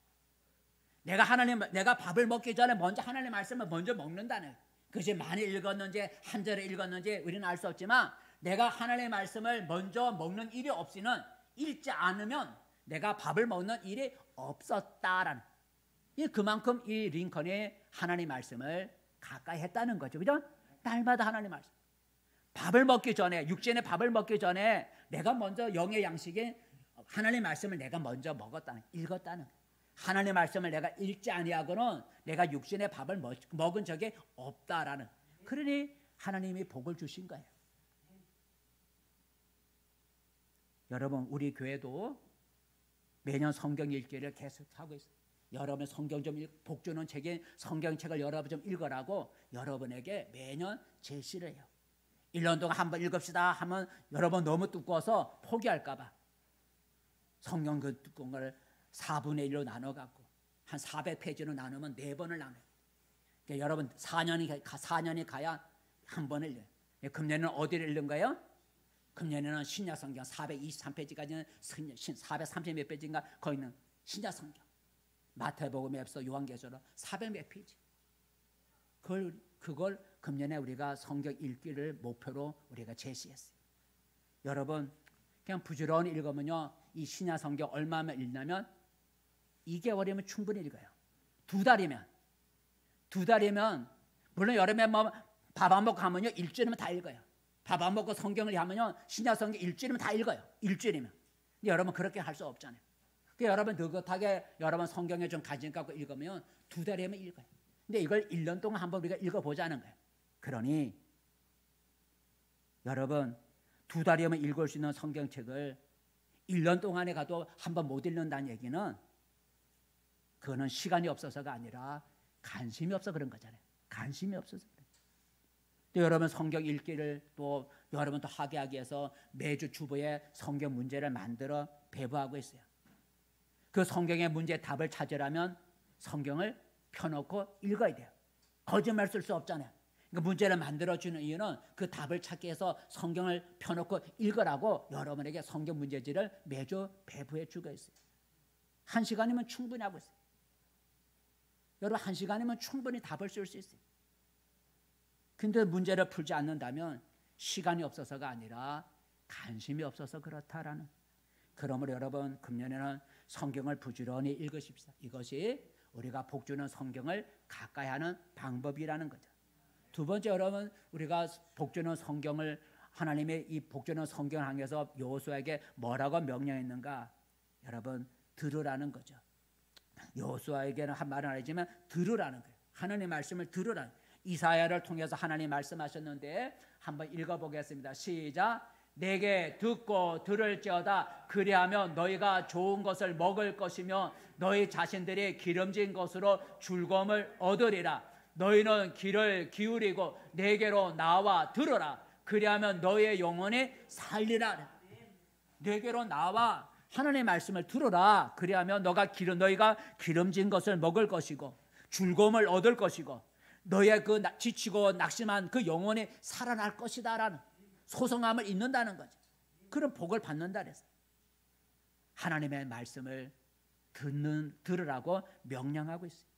내가 밥을 먹기 전에 먼저 하나님 말씀을 먼저 먹는다는 그것이 많이 읽었는지 한 절에 읽었는지 우리는 알 수 없지만 내가 하나님의 말씀을 먼저 먹는 일이 없이는 읽지 않으면 내가 밥을 먹는 일이 없었다라는 그만큼 이 링컨이 하나님 말씀을 가까이 했다는 거죠. 그죠? 날마다 하나님 말씀. 밥을 먹기 전에 육신의 밥을 먹기 전에 내가 먼저 영의 양식인 하나님 말씀을 내가 먼저 읽었다는 하나님 말씀을 내가 읽지 아니하고는 내가 육신의 밥을 먹은 적이 없다라는 그러니 하나님이 복을 주신 거예요. 여러분 우리 교회도 매년 성경 읽기를 계속하고 있어요. 여러분 성경 좀 복 주는 책인 성경책을 여러분 좀 읽으라고 여러분에게 매년 제시를 해요. 1년 동안 한번 읽읍시다 하면 여러분 너무 두꺼워서 포기할까 봐 성경 그 두꺼운 걸 4분의 1로 나눠갖고 한 400페이지로 나누면 4번을 나눠요. 그러니까 여러분 4년이 가야 한 번을 읽어요. 금년에는 어디를 읽는 거예요? 금년에는 신약성경 423페이지까지는 430 몇 페이지인가 거기 있는 신약성경 마태복음, 에베소, 요한계시록 400몇 페이지 그걸 금년에 우리가 성경 읽기를 목표로 우리가 제시했어요. 여러분 그냥 부지런히 읽으면요 이 신약성경 얼마면 읽냐면 2개월이면 충분히 읽어요. 2달이면 물론 여름에 밥 안 먹고 하면요 일주일이면 다 읽어요. 밥 안 먹고 성경을 하면요 신약성경 일주일이면 다 읽어요. 일주일이면. 근데 여러분 그렇게 할 수 없잖아요. 그러니까 여러분 느긋하게 여러분 성경에 좀 관심 갖고 읽으면 2달이면 읽어요. 근데 이걸 1년 동안 한번 우리가 읽어보자는 거예요. 그러니 여러분 2달이면 읽을 수 있는 성경책을 1년 동안에 가도 한번 못 읽는다는 얘기는 그거는 시간이 없어서가 아니라 관심이 없어 그런 거잖아요. 관심이 없어서 그래요. 또 여러분 성경 읽기를 또 여러분 또 하게 하기 위해서 매주 주보에 성경 문제를 만들어 배부하고 있어요. 그 성경의 문제의 답을 찾으려면 성경을 펴놓고 읽어야 돼요. 거짓말 쓸 수 없잖아요. 그러니까 문제를 만들어주는 이유는 그 답을 찾기 위해서 성경을 펴놓고 읽으라고 여러분에게 성경 문제지를 매주 배부해 주고 있어요. 1시간이면 충분히 하고 있어요. 여러분 1시간이면 충분히 답을 쓸 수 있어요. 근데 문제를 풀지 않는다면 시간이 없어서가 아니라 관심이 없어서 그렇다라는. 그러므로 여러분 금년에는 성경을 부지런히 읽으십시다. 이것이 우리가 복주는 성경을 가까이 하는 방법이라는 거죠. 두 번째 여러분 우리가 복주는 성경을 하나님의 이 복주는 성경을 향해서 여호수아에게 뭐라고 명령했는가? 여러분 들으라는 거죠. 여호수아에게는 한 말은 아니지만 들으라는 거예요. 하나님의 말씀을 들으라는 거예요. 이사야를 통해서 하나님 말씀하셨는데 한번 읽어보겠습니다. 시작. 내게 듣고 들을지어다. 그리하면 너희가 좋은 것을 먹을 것이며 너희 자신들이 기름진 것으로 즐거움을 얻으리라. 너희는 귀를 기울이고 내게로 나와 들으라. 그리하면 너의 영혼이 살리라. 내게로 나와 하나님의 말씀을 들어라. 그리하면 너희가 기름진 것을 먹을 것이고 즐거움을 얻을 것이고 너의 그 지치고 낙심한 그 영혼이 살아날 것이다 라는 소성함을 잊는다는 거죠. 그런 복을 받는다 그래서 하나님의 말씀을 들으라고 명령하고 있어요.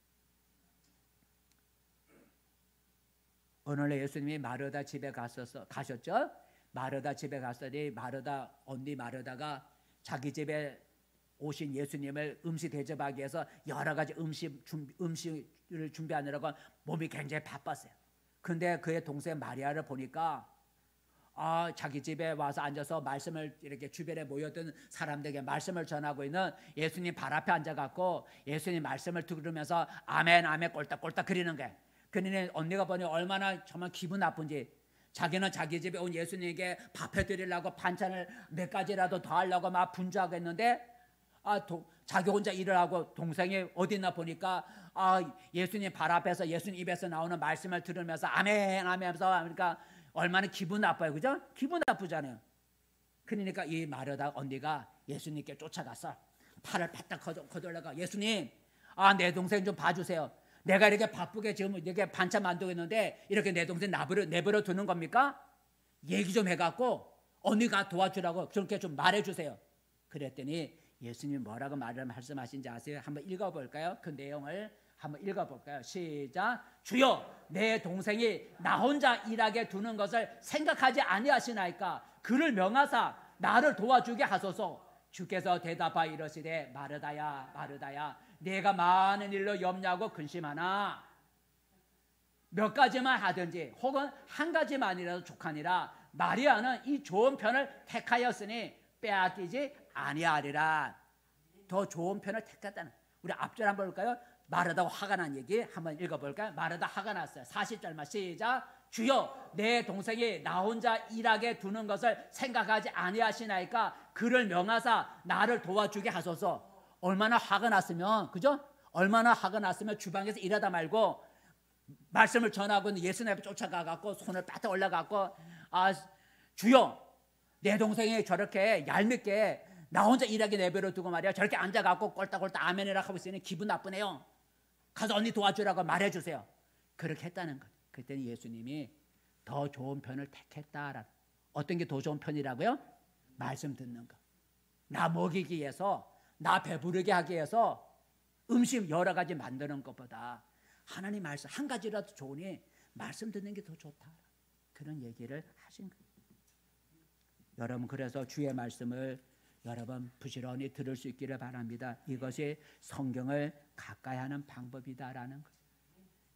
오늘 예수님이 마르다 집에 가셨죠. 마르다 집에 갔더니 언니 마르다가 자기 집에 오신 예수님을 음식 대접하기 위해서 여러 가지 음식을 준비하느라고 몸이 굉장히 바빴어요. 근데 그의 동생 마리아를 보니까 자기 집에 와서 앉아서 말씀을 이렇게 주변에 모였던 사람들에게 말씀을 전하고 있는 예수님 발 앞에 앉아갖고 예수님 말씀을 들으면서 아멘 아멘 꼴딱꼴딱 그리는 거예요. 그러니 언니가 보니 얼마나 정말 기분 나쁜지 자기는 자기 집에 온 예수님에게 밥 해드리려고 반찬을 몇 가지라도 더 하려고 막 분주하고 했는데 자기 혼자 일을 하고 동생이 어디 있나 보니까 예수님 발 앞에서 예수님 입에서 나오는 말씀을 들으면서 아멘 아멘 하면서 그러니까 얼마나 기분 나빠요. 그죠? 기분 나쁘잖아요. 그러니까 이 마르다 언니가 예수님께 쫓아가서 팔을 바짝 거들다가 예수님 내 동생 좀 봐주세요. 내가 이렇게 바쁘게 지금 이렇게 반찬 만들고 있는데 이렇게 내 동생 내버려 두는 겁니까? 얘기 좀 해갖고 언니가 도와주라고 그렇게 좀 말해주세요. 그랬더니 예수님 뭐라고 말씀하신지 아세요? 한번 읽어볼까요? 그 내용을 한번 읽어볼까요? 시작. 주여 내 동생이 나 혼자 일하게 두는 것을 생각하지 아니하시나이까 그를 명하사 나를 도와주게 하소서. 주께서 대답하여 이러시되 마르다야 마르다야 내가 많은 일로 염려하고 근심하나 몇 가지만 하든지 혹은 한 가지만이라도 족하니라. 마리아는 이 좋은 편을 택하였으니 빼앗기지 아니하리라. 더 좋은 편을 택했다는. 우리 앞절 한번 볼까요? 마르다가 화가 난 얘기 한번 읽어볼까요? 마르다 화가 났어요. 40절만 시작. 주여 내 동생이 나 혼자 일하게 두는 것을 생각하지 아니하시나이까 그를 명하사 나를 도와주게 하소서. 얼마나 화가 났으면 그죠? 얼마나 화가 났으면 주방에서 일하다 말고 말씀을 전하고 있는 예수님 앞에 쫓아가갖고 손을 빠져 올라가고 주여 내 동생이 저렇게 얄밉게 나 혼자 일하게 내버려 두고 말이야 저렇게 앉아갖고 꼴딱꼴딱 아멘이라 하고 있으니 기분 나쁘네요. 가서 언니 도와주라고 말해주세요. 그렇게 했다는 거예요. 그랬더니 예수님이 더 좋은 편을 택했다라는. 어떤 게 더 좋은 편이라고요? 말씀 듣는 거. 나 먹이기 위해서 나 배부르게 하기 위해서 음식 여러 가지 만드는 것보다 하나님 말씀 한 가지라도 좋으니 말씀 듣는 게 더 좋다. 그런 얘기를 하신 거예요. 여러분 그래서 주의 말씀을 여러분 부지런히 들을 수 있기를 바랍니다. 이것이 성경을 가까이 하는 방법이다라는 거예요.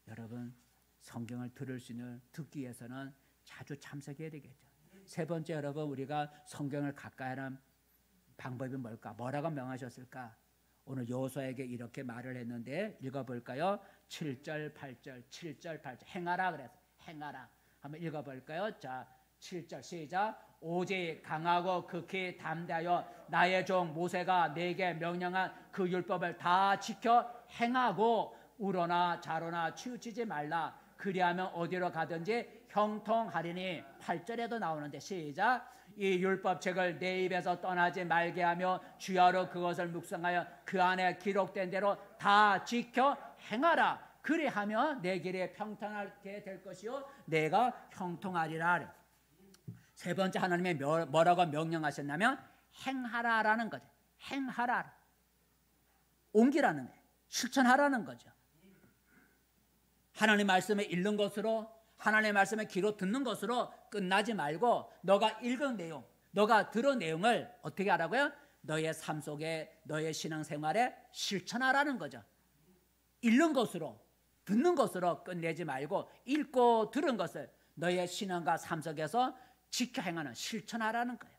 여러분 성경을 들을 수 있는 듣기 위해서는 자주 참석해야 되겠죠. 세 번째 여러분 우리가 성경을 가까이 하는 방법이 뭘까? 뭐라고 명하셨을까? 오늘 여호수아에게 이렇게 말을 했는데 읽어볼까요? 7절 8절 7절 8절 행하라 그래서 행하라 한번 읽어볼까요? 자 7절 시작. 오직 강하고 극히 담대하여 나의 종 모세가 내게 명령한 그 율법을 다 지켜 행하고 우로나 좌로나 치우치지 말라. 그리하면 어디로 가든지 형통하리니 8절에도 나오는데 시작. 이 율법책을 내 입에서 떠나지 말게 하며 주야로 그것을 묵상하여 그 안에 기록된 대로 다 지켜 행하라. 그리하면 내 길이 평탄하게 될 것이요 내가 형통하리라. 세 번째 하나님이 뭐라고 명령하셨냐면 행하라라는 거죠. 행하라. 옮기라는 거예요. 실천하라는 거죠. 하나님 말씀을 읽는 것으로 하나님의 말씀을 귀로 듣는 것으로 끝나지 말고 너가 읽은 내용, 너가 들은 내용을 어떻게 하라고요? 너의 삶 속에 너의 신앙생활에 실천하라는 거죠. 읽는 것으로 듣는 것으로 끝내지 말고 읽고 들은 것을 너의 신앙과 삶 속에서 지켜 행하는 실천하라는 거예요.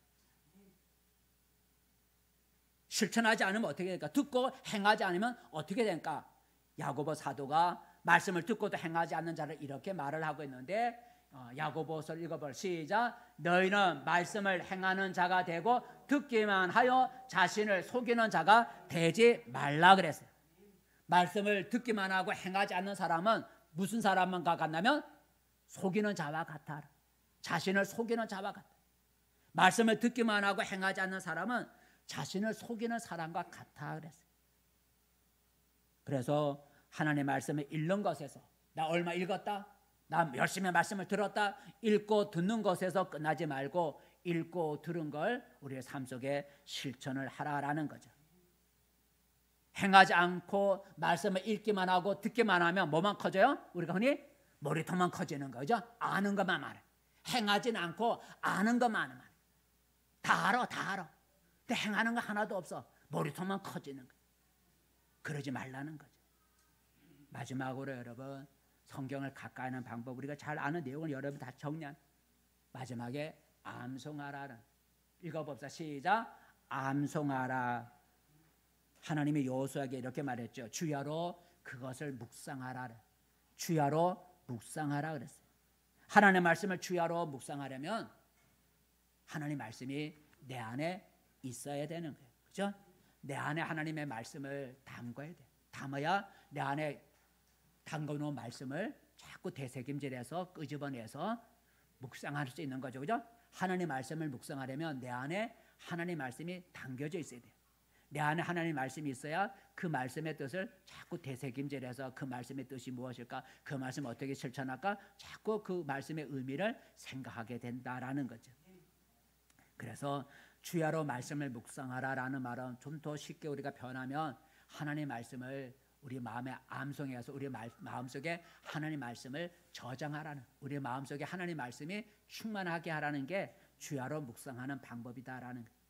실천하지 않으면 어떻게 될까? 듣고 행하지 않으면 어떻게 될까? 야고보 사도가 말씀을 듣고도 행하지 않는 자를 이렇게 말을 하고 있는데 야고보서를 읽어볼 시작. 너희는 말씀을 행하는 자가 되고 듣기만 하여 자신을 속이는 자가 되지 말라 그랬어요. 말씀을 듣기만 하고 행하지 않는 사람은 무슨 사람과 같냐면 속이는 자와 같아. 자신을 속이는 자와 같다. 말씀을 듣기만 하고 행하지 않는 사람은 자신을 속이는 사람과 같아 그랬어요. 그래서 하나님의 말씀을 읽는 것에서 나 얼마 읽었다, 나 열심히 말씀을 들었다, 읽고 듣는 것에서 끝나지 말고 읽고 들은 걸 우리의 삶 속에 실천을 하라라는 거죠. 행하지 않고 말씀을 읽기만 하고 듣기만 하면 뭐만 커져요? 우리가 흔히 머리통만 커지는 거죠. 아는 것만 말해. 행하지는 않고 아는 것만 말해. 다 알아, 다 알아. 근데 행하는 거 하나도 없어. 머리통만 커지는 거예요. 그러지 말라는 거죠. 마지막으로 여러분, 성경을 가까이 하는 방법, 우리가 잘 아는 내용을 여러분 다 정리한 마지막에 암송하라는, 읽어봅시다. 시작. 암송하라. 하나님이 여호수아에게 이렇게 말했죠. 주야로 그것을 묵상하라. 주야로 묵상하라 그랬어요. 하나님의 말씀을 주야로 묵상하려면 하나님 말씀이 내 안에 있어야 되는 거예요. 그렇죠? 내 안에 하나님의 말씀을 담궈야 돼. 담아야 내 안에 담궈놓은 말씀을 자꾸 되새김질해서 끄집어내서 묵상할 수 있는 거죠. 그죠? 하나님 말씀을 묵상하려면 내 안에 하나님 말씀이 담겨져 있어야 돼요. 내 안에 하나님 말씀이 있어야 그 말씀의 뜻을 자꾸 되새김질해서 그 말씀의 뜻이 무엇일까, 그 말씀 어떻게 실천할까, 자꾸 그 말씀의 의미를 생각하게 된다라는 거죠. 그래서 주야로 말씀을 묵상하라라는 말은 좀 더 쉽게 우리가 변하면 하나님 말씀을 우리 마음에 암송해서 우리 마음속에 하나님 말씀을 저장하라는, 우리 마음속에 하나님 말씀이 충만하게 하라는 게 주야로 묵상하는 방법이다라는 거예요.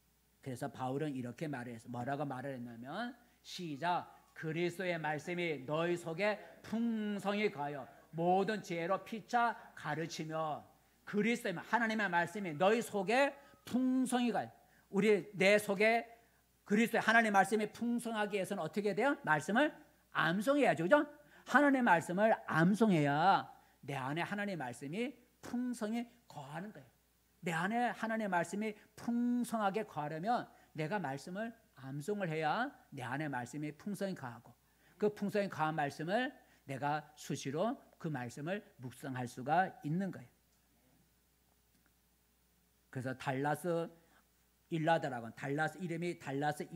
그래서 바울은 이렇게 말을 했어요. 뭐라고 말을 했냐면 시작. 그리스도의 말씀이 너희 속에 풍성히 가여 모든 지혜로 피차 가르치며, 그리스도의 하나님의 말씀이 너희 속에 풍성히 가요. 내 속에 그리스도의 하나님의 말씀이 풍성하기 위해서는 어떻게 돼요? 말씀을 암송해야죠. 그죠? 하나님의 말씀을 암송해야 내 안에 하나님의 말씀이 풍성히 거하는 거예요. 내 안에 하나님의 말씀이 풍성하게 거하려면 내가 말씀을 암송을 해야 내 안에 말씀이 풍성히 거하고, 그 풍성히 거한 말씀을 내가 수시로 그 말씀을 묵상할 수가 있는 거예요. 그래서 달라스 일라드라고, 달라스 이름이 달라스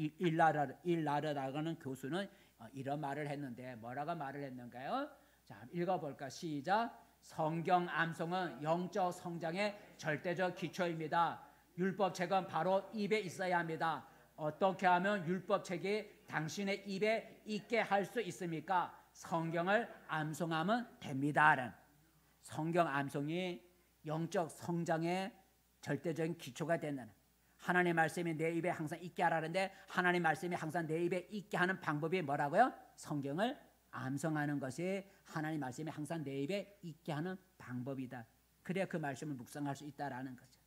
일라드라고는 교수는 이런 말을 했는데, 뭐라고 말을 했는가요? 자, 읽어볼까? 시작. 성경 암송은 영적 성장의 절대적 기초입니다. 율법책은 바로 입에 있어야 합니다. 어떻게 하면 율법책이 당신의 입에 있게 할 수 있습니까? 성경을 암송하면 됩니다. 성경 암송이 영적 성장의 절대적인 기초가 된다는, 하나님의 말씀이 내 입에 항상 있게 하라는데 하나님의 말씀이 항상 내 입에 있게 하는 방법이 뭐라고요? 성경을 암송하는 것이 하나님의 말씀이 항상 내 입에 있게 하는 방법이다. 그래야 그 말씀을 묵상할 수 있다라는 거죠.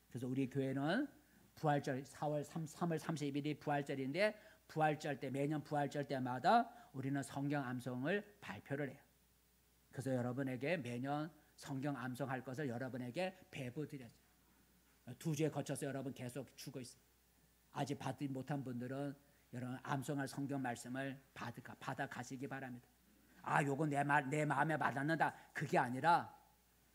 그래서 우리 교회는 부활절 3월 30일이 부활절인데, 부활절 때, 매년 부활절 때마다 우리는 성경 암송을 발표를 해요. 그래서 여러분에게 매년 성경 암송할 것을 여러분에게 배부드렸어요. 2주에 거쳐서 여러분 계속 주고 있어요. 아직 받지 못한 분들은 여러분 암송할 성경 말씀을 받아 가시기 바랍니다. 아, 요거 내 마음에 와닿는다, 그게 아니라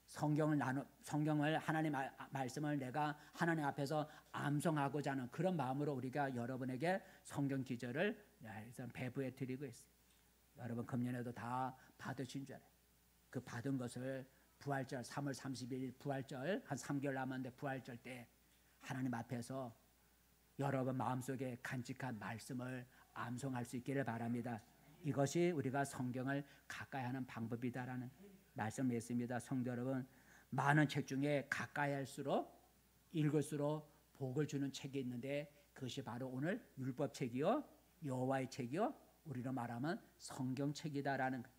성경을 하나님 말씀을 내가 하나님 앞에서 암송하고자 하는 그런 마음으로 우리가 여러분에게 성경 기절을 배부해 드리고 있어요. 여러분 금년에도 다 받으신 줄 알아요. 그 받은 것을 부활절 3월 30일 부활절 한 3개월 남았는데 부활절 때 하나님 앞에서 여러분 마음속에 간직한 말씀을 암송할 수 있기를 바랍니다. 이것이 우리가 성경을 가까이 하는 방법이다라는 말씀을 했습니다. 성도 여러분, 많은 책 중에 가까이 할수록 읽을수록 복을 주는 책이 있는데 그것이 바로 오늘 율법책이요, 여호와의 책이요, 우리로 말하면 성경책이다라는 거예요.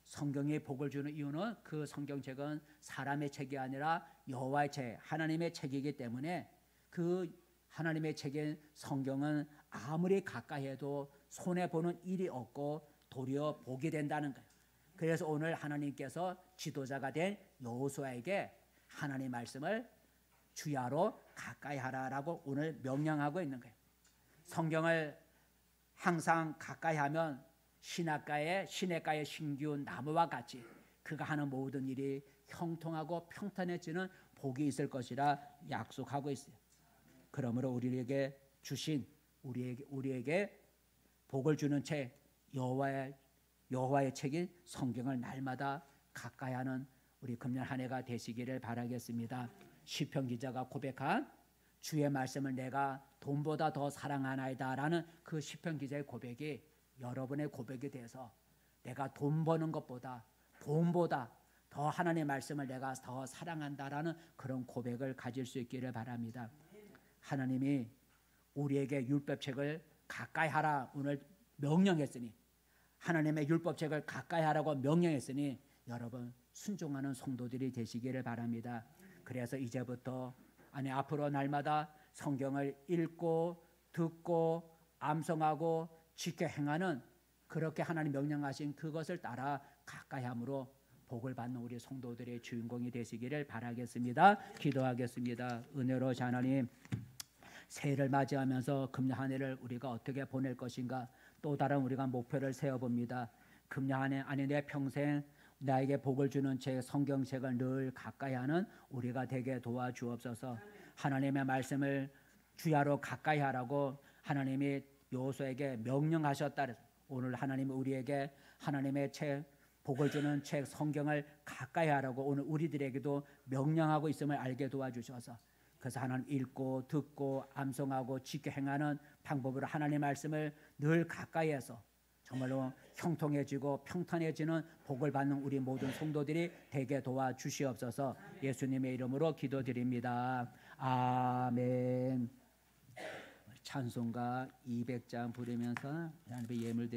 성경에 복을 주는 이유는 그 성경책은 사람의 책이 아니라 여호와의 책, 하나님의 책이기 때문에 그 하나님의 책인 성경은 아무리 가까이 해도 손해보는 일이 없고 도리어 복이 된다는 거예요. 그래서 오늘 하나님께서 지도자가 된 여호수아에게 하나님 말씀을 주야로 가까이 하라라고 오늘 명령하고 있는 거예요. 성경을 항상 가까이 하면 시냇가에 신기운 나무와 같이 그가 하는 모든 일이 형통하고 평탄해지는 복이 있을 것이라 약속하고 있어요. 그러므로 우리에게 주신 우리에게 복을 주는 책 여호와의 책인 성경을 날마다 가까이 하는 우리 금년 한 해가 되시기를 바라겠습니다. 시편 기자가 고백한 주의 말씀을 내가 돈보다 더 사랑하나이다라는 그 시편 기자의 고백이 여러분의 고백이 돼서 내가 돈 버는 것보다 돈보다 더 하나님의 말씀을 내가 더 사랑한다라는 그런 고백을 가질 수 있기를 바랍니다. 하나님이 우리에게 율법책을 가까이 하라 오늘 명령했으니 하나님의 율법책을 가까이 하라고 명령했으니 여러분 순종하는 성도들이 되시기를 바랍니다. 그래서 이제부터 앞으로 날마다 성경을 읽고 듣고 암송하고 지켜 행하는 그렇게 하나님 명령하신 그것을 따라 가까이 함으로 복을 받는 우리 성도들의 주인공이 되시기를 바라겠습니다. 기도하겠습니다. 은혜로우신 하나님, 새해를 맞이하면서 금년 한 해를 우리가 어떻게 보낼 것인가 또 다른 우리가 목표를 세워봅니다. 금년 한 해 안에 내 평생 나에게 복을 주는 책 성경책을 늘 가까이 하는 우리가 되게 도와주옵소서. 하나님의 말씀을 주야로 가까이 하라고 하나님이 여호수아에게 명령하셨다. 오늘 하나님이 우리에게 하나님의 책 복을 주는 책 성경을 가까이 하라고 오늘 우리들에게도 명령하고 있음을 알게 도와주셔서 그래서 하나님 읽고 듣고 암송하고 지켜 행하는 방법으로 하나님의 말씀을 늘 가까이해서 정말로 형통해지고 평탄해지는 복을 받는 우리 모든 성도들이 되게 도와주시옵소서. 예수님의 이름으로 기도드립니다. 아멘. 찬송가 200장 부르면서 하나님의 예물 드립니다.